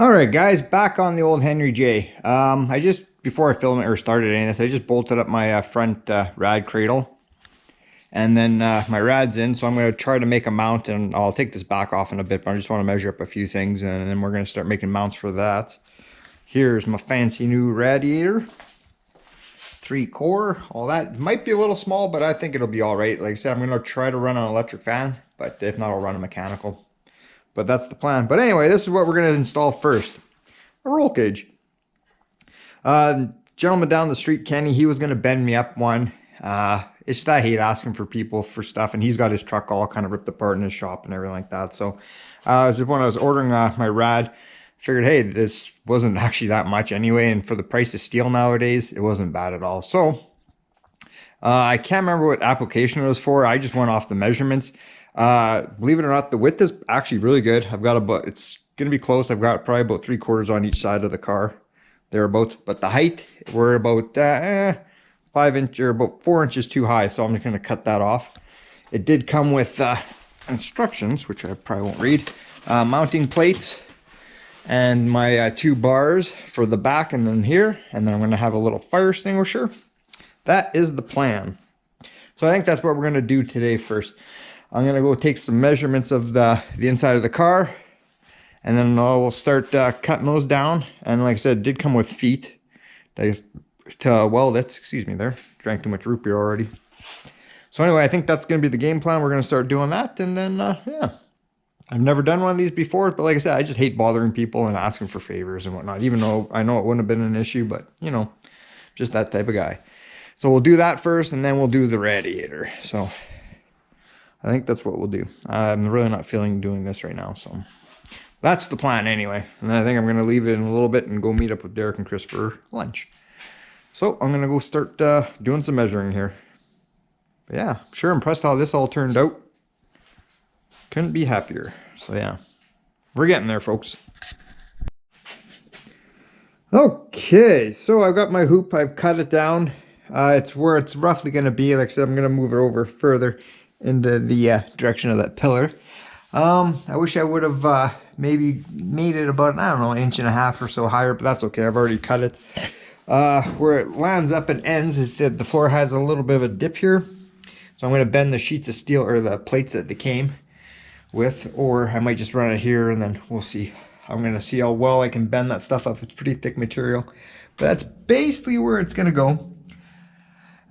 All right, guys, back on the old Henry J. I just, before I filmed it or started any of this, I just bolted up my front rad cradle. And then my rad's in, so I'm going to try to make a mount, and I'll take this back off in a bit, but I just want to measure up a few things, and then we're going to start making mounts for that. Here's my fancy new radiator. 3-core, all that. It might be a little small, but I think it'll be all right. Like I said, I'm going to try to run an electric fan, but if not, I'll run a mechanical. But that's the plan. But anyway, this is what we're going to install first. A roll cage. Gentleman down the street, Kenny, he was going to bend me up one. It's just I hate asking for people for stuff, and he's got his truck all kind of ripped apart in his shop and everything like that. So when I was ordering my rad, figured, hey, this wasn't actually that much anyway, and for the price of steel nowadays, it wasn't bad at all. So I can't remember what application it was for. I just went off the measurements. Believe it or not, the width is actually really good. I've got about, it's going to be close. I've got probably about 3/4 on each side of the car, thereabouts. But the height, we're about 5 inch or about 4 inches too high. So I'm just going to cut that off. It did come with instructions, which I probably won't read. Mounting plates and my 2 bars for the back and then here. And then I'm going to have a little fire extinguisher. That is the plan. So I think that's what we're going to do today first. I'm going to go take some measurements of the inside of the car, and then we'll start cutting those down. And like I said, it did come with feet to weld it. Excuse me there. Drank too much root beer already. So anyway, I think that's going to be the game plan. We're going to start doing that, and then, yeah. I've never done one of these before, but like I said, I just hate bothering people and asking for favors and whatnot, even though I know it wouldn't have been an issue, but, you know, just that type of guy. So we'll do that first, and then we'll do the radiator. So I think that's what we'll do. I'm really not feeling doing this right now, so that's the plan anyway. And then I think I'm going to leave it in a little bit and go meet up with Derek and Chris for lunch. So I'm going to go start doing some measuring here. But yeah, I'm sure impressed how this all turned out. Couldn't be happier. So yeah, we're getting there, folks. Okay, so I've got my hoop. I've cut it down. It's where it's roughly going to be. Like I said, I'm going to move it over further into the direction of that pillar. I wish I would have maybe made it about, I don't know, 1.5 inches or so higher, but that's okay. I've already cut it. Where it lands up and ends is that the floor has a little bit of a dip here. So I'm going to bend the sheets of steel or the plates that they came with, or I might just run it here and then we'll see. I'm going to see how well I can bend that stuff up. It's pretty thick material, but that's basically where it's going to go.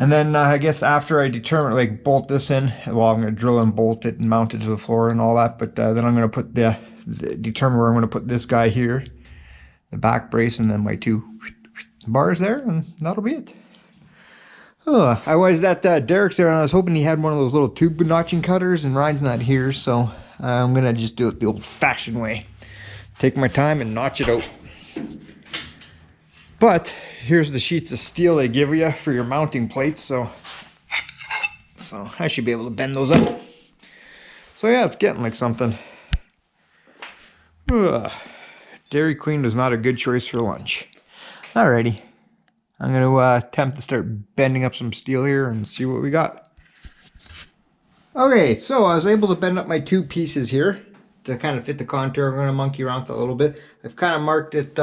And then I guess after I determine, like, bolt this in, well, I'm going to drill and bolt it and mount it to the floor and all that. But then I'm going to put determine where I'm going to put this guy here, the back brace, and then my 2 bars there, and that'll be it. I was at Derek's there, and I was hoping he had one of those little tube notching cutters, and Ryan's not here, so I'm going to just do it the old-fashioned way. Take my time and notch it out. But here's the sheets of steel they give you for your mounting plates, so I should be able to bend those up. So yeah, it's getting like something. Dairy Queen was not a good choice for lunch. Alrighty, I'm going to attempt to start bending up some steel here and see what we got. Okay, so I was able to bend up my 2 pieces here to kind of fit the contour. I'm going to monkey around with it a little bit. I've kind of marked it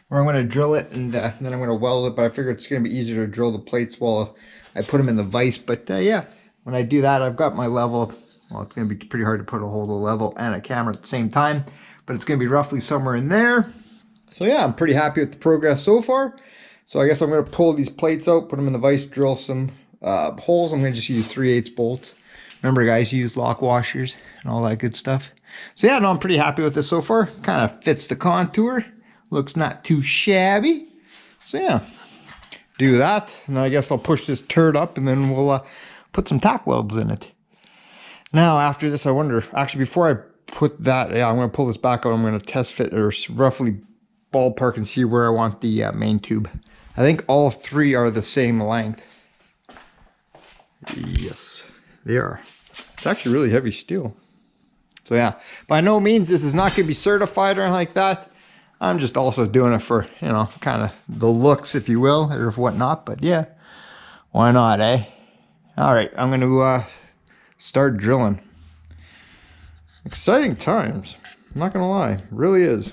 where I'm going to drill it, and then I'm going to weld it, but I figured it's going to be easier to drill the plates while I put them in the vise. But yeah, when I do that, I've got my level. Well, it's going to be pretty hard to put a hold of level and a camera at the same time, but it's going to be roughly somewhere in there. So yeah, I'm pretty happy with the progress so far. So I guess I'm going to pull these plates out, put them in the vise, drill some holes. I'm going to just use 3/8 bolts. Remember, guys, use lock washers and all that good stuff. So yeah, no, I'm pretty happy with this so far. Kind of fits the contour. Looks not too shabby. So yeah, do that. And then I guess I'll push this turd up, and then we'll put some tack welds in it. Now after this, I wonder, actually before I put that, yeah, I'm going to pull this back out. I'm going to test fit or roughly ballpark and see where I want the main tube. I think all 3 are the same length. Yes, they are. It's actually really heavy steel. So yeah, by no means this is not going to be certified or anything like that. I'm just also doing it for, you know, kind of the looks, if you will, or whatnot. But yeah, why not, eh? All right, I'm going to start drilling. Exciting times. I'm not going to lie. It really is.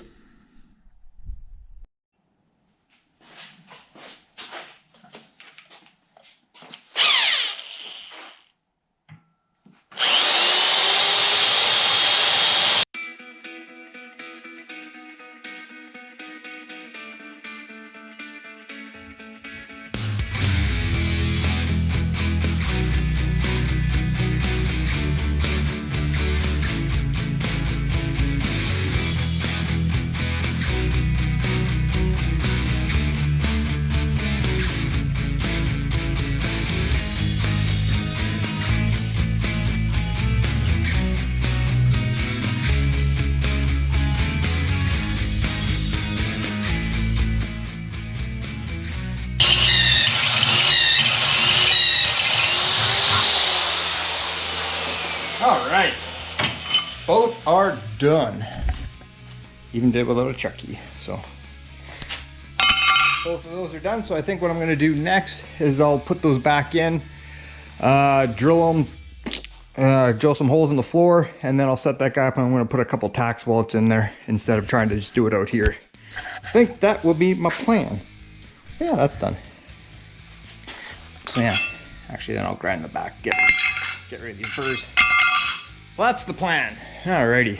are done. Even did without a Chucky. So both of those are done. So I think what I'm gonna do next is I'll put those back in, drill some holes in the floor, and then I'll set that guy up and I'm gonna put a couple tax wallets in there instead of trying to just do it out here. I think that will be my plan. Yeah, that's done. So yeah, actually then I'll grind the back, get rid of these burrs. So that's the plan. Alrighty.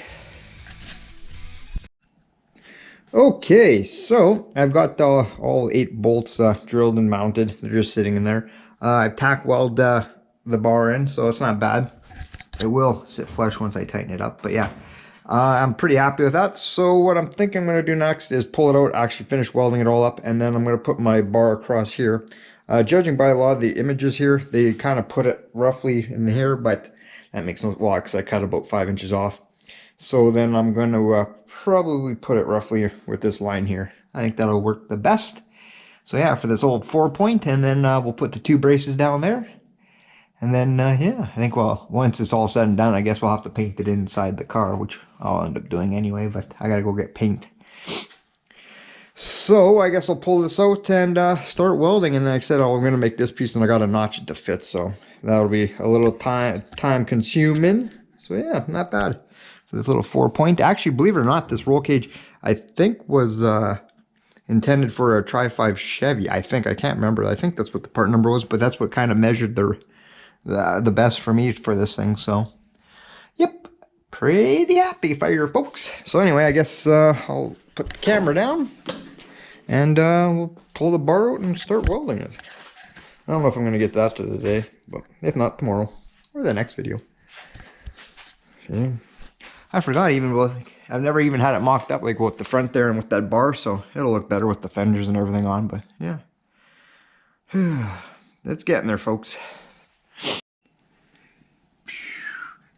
Okay, so I've got all 8 bolts drilled and mounted. They're just sitting in there. I've tack welded the bar in, so it's not bad. It will sit flush once I tighten it up, but yeah. I'm pretty happy with that. So what I'm thinking I'm going to do next is pull it out, actually finish welding it all up, and then I'm going to put my bar across here. Judging by a lot of the images here, they kind of put it roughly in here, but that makes no, well, because I cut about 5 inches off. So then I'm going to probably put it roughly with this line here. I think that'll work the best. So yeah, for this old 4-point, and then we'll put the 2 braces down there. And then, yeah, I think, well, once it's all said and done, I guess we'll have to paint it inside the car, which I'll end up doing anyway, but I gotta go get paint. So I guess I'll pull this out and start welding. And then like I said, I'm going to make this piece, and I got to notch it to fit. So that'll be a little time consuming. So yeah, not bad. This little 4-point. Actually, believe it or not, this roll cage I think was intended for a Tri-5 Chevy. I think, I can't remember. I think that's what the part number was, but that's what kind of measured the best for me for this thing. So yep, pretty happy fire, folks. So anyway, I guess I'll put the camera down and we'll pull the bar out and start welding it. I don't know if I'm going to get that to the day, but if not, tomorrow or the next video. Okay. I forgot even, well, I've never even had it mocked up like with the front there and with that bar, so it'll look better with the fenders and everything on, but yeah. It's getting there, folks.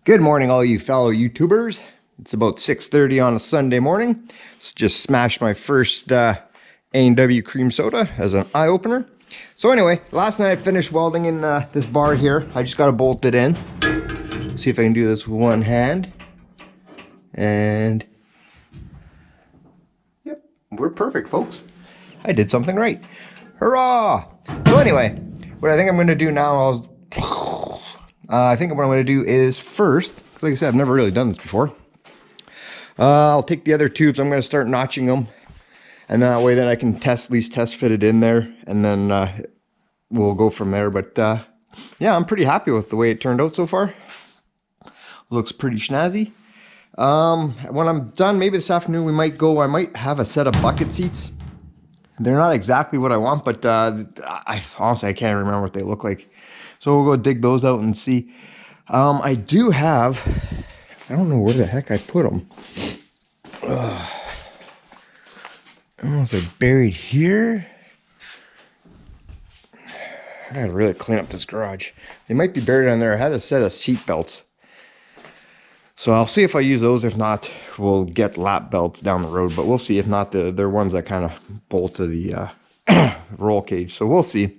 Good morning, all you fellow YouTubers. It's about 6:30 on a Sunday morning. So just smashed my first A&W cream soda as an eye-opener. So anyway, last night I finished welding in this bar here. I just got to bolt it in. See if I can do this with one hand. And yep, we're perfect, folks. I did something right. Hurrah! So anyway, what I think I'm going to do now, I think what I'm going to do is first, like I said, I've never really done this before. I'll take the other tubes. I'm going to start notching them, and that way then I can at least test fit it in there, and then we'll go from there. But yeah, I'm pretty happy with the way it turned out so far. Looks pretty snazzy. When I'm done, maybe this afternoon I might have a set of bucket seats. They're not exactly what I want, but honestly I can't remember what they look like. So we'll go dig those out and see. I do have, I don't know where the heck I put them. I don't know if they're buried here. I gotta really clean up this garage. They might be buried on there. I had a set of seat belts. So I'll see if I use those. If not, we'll get lap belts down the road. But we'll see. If not, they're ones that kind of bolt to the roll cage. So we'll see.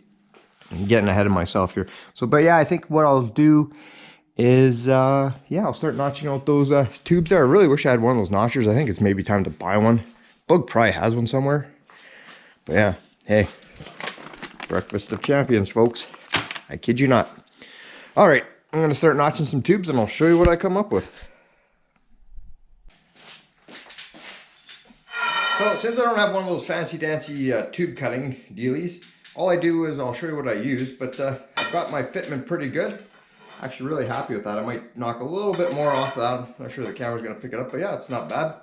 I'm getting ahead of myself here. So, but yeah, I think what I'll do is, yeah, I'll start notching out those tubes there. I really wish I had one of those notchers. I think it's maybe time to buy one. Bug probably has one somewhere. But yeah, hey, breakfast of champions, folks. I kid you not. All right. I'm going to start notching some tubes and I'll show you what I come up with. So since I don't have one of those fancy dancy tube cutting dealies, all I do is I'll show you what I use, but I've got my fitment pretty good. Actually really happy with that. I might knock a little bit more off that. I'm not sure the camera's going to pick it up, but yeah, it's not bad.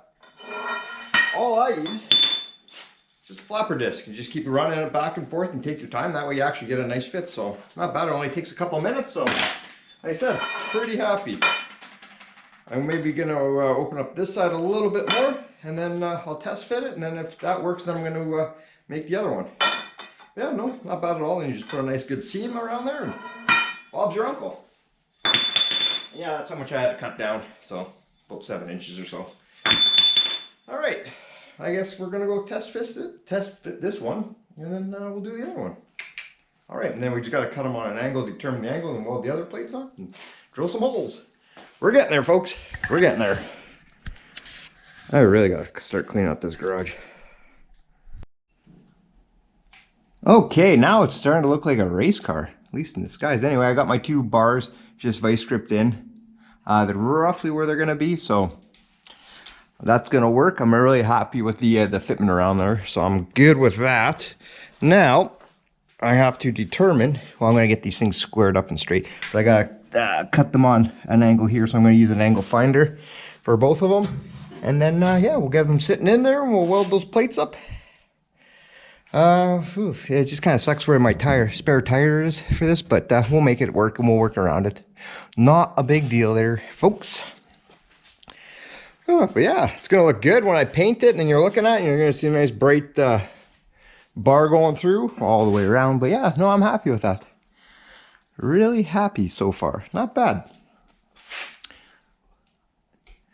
All I use is just a flapper disc. You just keep running it back and forth and take your time. That way you actually get a nice fit. So it's not bad. It only takes a couple minutes. So like I said, pretty happy. I'm maybe going to open up this side a little bit more, and then I'll test fit it, and then if that works, then I'm going to make the other one. Yeah, no, not bad at all. And you just put a nice good seam around there, and Bob's your uncle. Yeah, that's how much I had to cut down, so about 7 inches or so. All right, I guess we're going to go test fit this one, and then we'll do the other one. All right, and then we just got to cut them on an angle, determine the angle, and weld the other plates on, and drill some holes. We're getting there, folks. We're getting there. I really gotta start cleaning up this garage. Okay, now it's starting to look like a race car, at least in disguise. Anyway, I got my 2 bars just vice gripped in. They're roughly where they're gonna be, so that's gonna work. I'm really happy with the fitment around there, so I'm good with that. Now, I have to determine, well, I'm gonna get these things squared up and straight, but I gotta cut them on an angle here, so I'm gonna use an angle finder for both of them. And then, yeah, we'll get them sitting in there and we'll weld those plates up. It just kind of sucks where my spare tire is for this, but we'll make it work and we'll work around it. Not a big deal there, folks. But yeah, it's gonna look good when I paint it, and then you're looking at it and you're gonna see a nice bright bar going through all the way around. But yeah, no, I'm happy with that. Really happy so far. Not bad.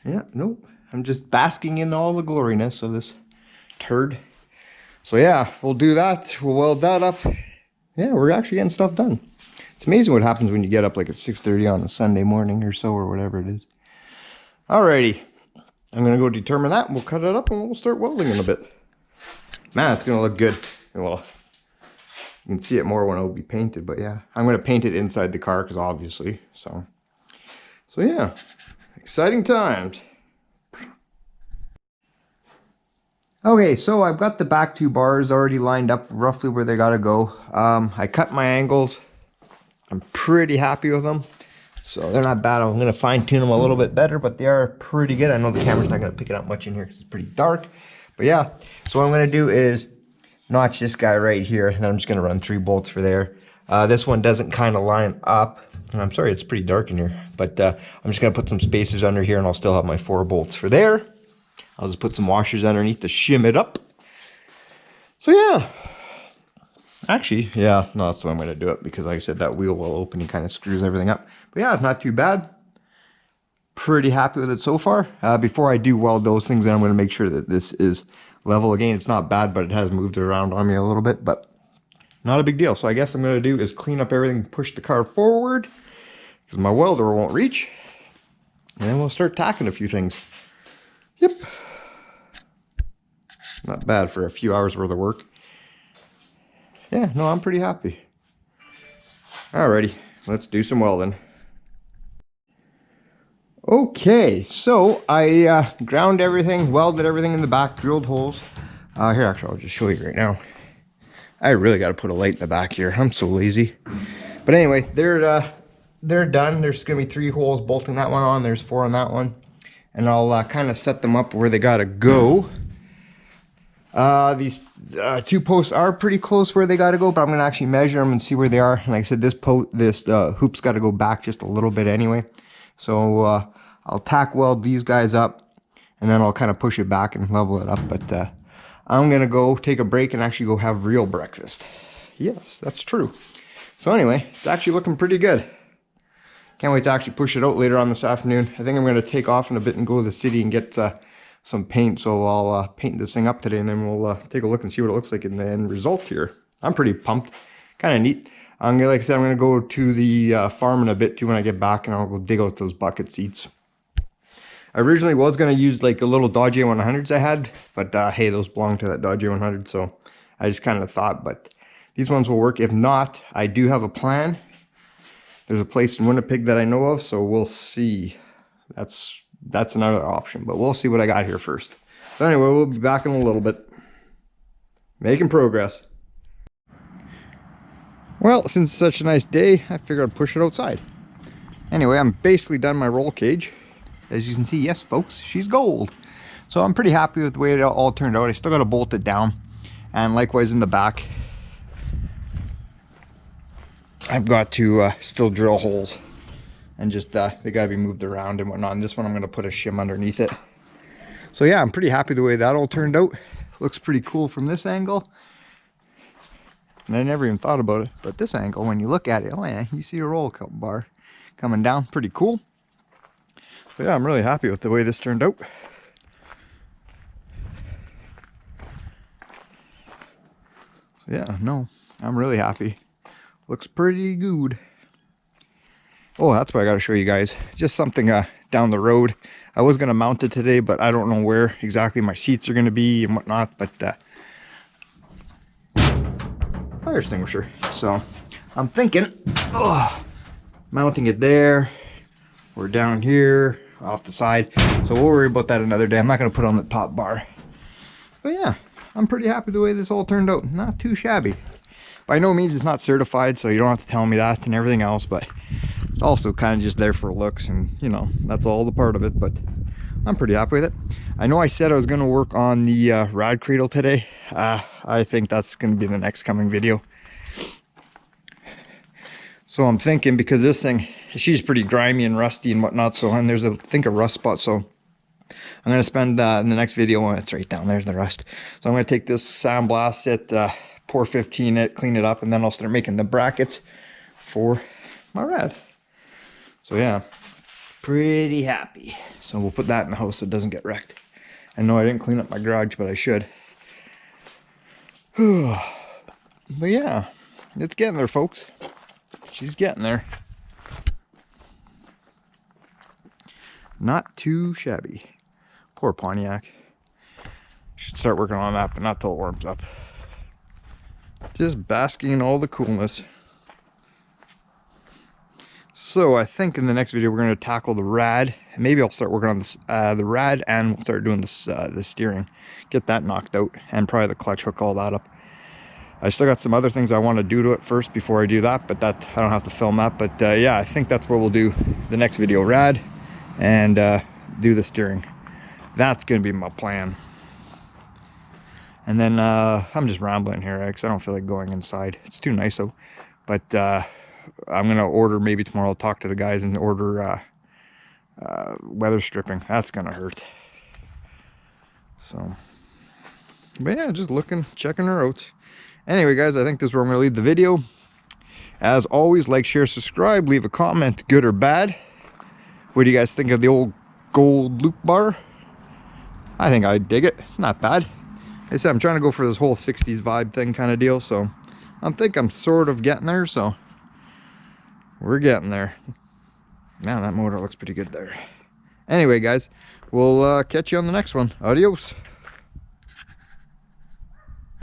Yeah, nope. I'm just basking in all the gloriness of this turd. So yeah, we'll do that. We'll weld that up. Yeah, we're actually getting stuff done. It's amazing what happens when you get up like at 6:30 on a Sunday morning or so, or whatever it is. Alrighty. I'm gonna go determine that, and we'll cut it up and we'll start welding in a bit. Man, it's gonna look good. Well, you can see it more when it'll be painted, but yeah. I'm gonna paint it inside the car, because obviously, so yeah. Exciting times. Okay, so I've got the back 2 bars already lined up roughly where they gotta go. I cut my angles. I'm pretty happy with them. So they're not bad. I'm gonna fine tune them a little bit better, but they are pretty good. I know the camera's not gonna pick it up much in here because it's pretty dark. But yeah, so what I'm gonna do is notch this guy right here, and then I'm just gonna run 3 bolts for there. This one doesn't kind of line up, and I'm sorry, it's pretty dark in here, but I'm just gonna put some spacers under here, and I'll still have my 4 bolts for there. I'll just put some washers underneath to shim it up. So yeah, actually, yeah, no, that's the way I'm gonna do it, because like I said, that wheel well opening kind of screws everything up. But yeah, not too bad. Pretty happy with it so far. Before I do weld those things, then I'm gonna make sure that this is level. Again, it's not bad, but it has moved around on me a little bit, but not a big deal. So I guess I'm gonna do is clean up everything, push the car forward, because my welder won't reach. And then we'll start tacking a few things. Yep. Not bad for a few hours worth of work. Yeah, no, I'm pretty happy. Alrighty, let's do some welding. Okay, so I ground everything, welded everything in the back, drilled holes. Here, actually, I'll just show you right now. I really got to put a light in the back here. I'm so lazy. But anyway, they're done. There's going to be 3 holes bolting that one on. There's 4 on that one. And I'll kind of set them up where they got to go. These 2 posts are pretty close where they got to go, but I'm going to actually measure them and see where they are. And like I said, this hoop's got to go back just a little bit anyway. So I'll tack weld these guys up, and then I'll kind of push it back and level it up. But I'm going to go take a break and actually go have real breakfast. Yes, that's true. So anyway, it's actually looking pretty good. Can't wait to actually push it out later on this afternoon. I think I'm going to take off in a bit and go to the city and get some paint. So I'll paint this thing up today, and then we'll take a look and see what it looks like in the end result here. I'm pretty pumped. Kind of neat. Like I said, I'm going to go to the farm in a bit too when I get back, and I'll go dig out those bucket seats. I originally was going to use like the little Dodge A100s I had, but hey, those belong to that Dodge A100, so I just kind of thought, but these ones will work. If not, I do have a plan. There's a place in Winnipeg that I know of, so we'll see. That's another option, but we'll see what I got here first. So anyway, we'll be back in a little bit. Making progress. Well, since it's such a nice day, I figured I'd push it outside. Anyway, I'm basically done my roll cage. As you can see, yes, folks, she's gold. So I'm pretty happy with the way it all turned out. I still got to bolt it down. And likewise in the back, I've got to still drill holes. And just, they got to be moved around and whatnot. And this one, I'm going to put a shim underneath it. So yeah, I'm pretty happy the way that all turned out. Looks pretty cool from this angle. And I never even thought about it, but this angle, when you look at it, oh yeah, you see a roll bar coming down, pretty cool. So yeah, I'm really happy with the way this turned out. So yeah, no, I'm really happy. Looks pretty good. Oh, that's what I got to show you guys. Just something down the road. I was going to mount it today, but I don't know where exactly my seats are going to be and whatnot. But fire extinguisher. So I'm thinking, mounting it there or down here off the side. So we'll worry about that another day. I'm not going to put it on the top bar. But yeah, I'm pretty happy the way this all turned out. Not too shabby. By no means it's not certified, so you don't have to tell me that and everything else, but it's also kind of just there for looks, and you know, that's all the part of it. But I'm pretty happy with it. I know I said I was going to work on the rad cradle today. I think that's going to be the next coming video. So I'm thinking, because this thing, she's pretty grimy and rusty and whatnot, so, and there's I think a rust spot, so I'm going to spend in the next video, it's right down there's the rust. So I'm going to take this sandblast it, pour 15 it, clean it up, and then I'll start making the brackets for my rad. So yeah, pretty happy. So we'll put that in the house so it doesn't get wrecked. I know I didn't clean up my garage, but I should. But yeah, it's getting there, folks. She's getting there. Not too shabby. Poor Pontiac. Should start working on that, but not till it warms up. Just basking in all the coolness. So I think in the next video we're going to tackle the rad. Maybe I'll start working on this, the rad, and we'll start doing this, the steering. Get that knocked out, and probably the clutch, hook all that up. I still got some other things I want to do to it first before I do that, but that I don't have to film that. But yeah, I think that's what we'll do the next video, rad, and do the steering. That's going to be my plan. And then I'm just rambling here because I don't feel like going inside. It's too nice though. But I'm going to order, maybe tomorrow I'll talk to the guys and order weather stripping. That's going to hurt. So, but yeah, just looking, checking her out. Anyway, guys, I think this is where I'm going to leave the video. As always, like, share, subscribe, leave a comment, good or bad. What do you guys think of the old gold loop bar? I think I dig it. Not bad. Like I said, I'm trying to go for this whole 60s vibe thing kind of deal, so I think I'm sort of getting there, so we're getting there. Man, that motor looks pretty good there. Anyway, guys, we'll catch you on the next one. Adios.